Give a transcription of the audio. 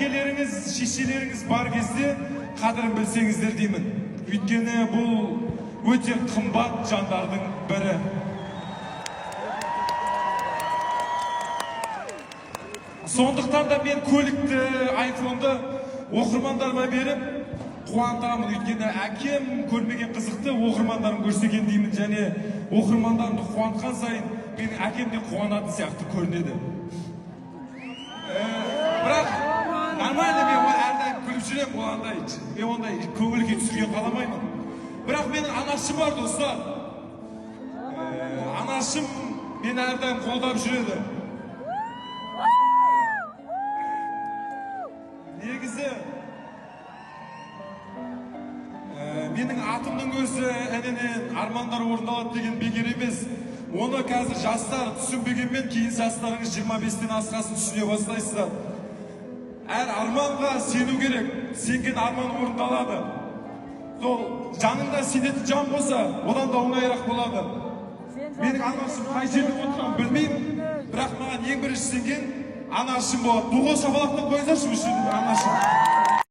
әкелеріңіз, шешелеріңіз бар кезде қадірін білсеңіздер деймін. Өйткені бұл өте қымбат жандардың бірі. Сондықтан да мен көлікті, айфонды оқырмандарыма беріп қуантамын. Өйткені әкем көрмеген қызықты оқырмандарым көрсеген деймін, және оқырмандарымды қуантқан сайын менің әкем де қуанатын сияқты көрінеді. Бірақ нормально, мен әрдайым күліп жүремін, мен ондай көңілге түсірген қаламаймын. Бірақ менің анашым бар, достар. Анашым мені әрдайым қолдап жүреді. Негізі менің атымның өзі әненен армандар орындалады деген бекер емес. Оны қазір жастар түсінбегенмен, кейін жастарыңыз 25-тен асқасын түсіне бастайсыздар. Әр арманға сену керек, сенген арман орындалады. Сол жаныңда сенетін жан болса, одан да оңайырақ болады. Менің анашым қай жерде отырғанын білмеймін, бірақ маған ең бірінші сенген анашым болады. Бұғы шапалақтан қойыңдаршы үшін анашым.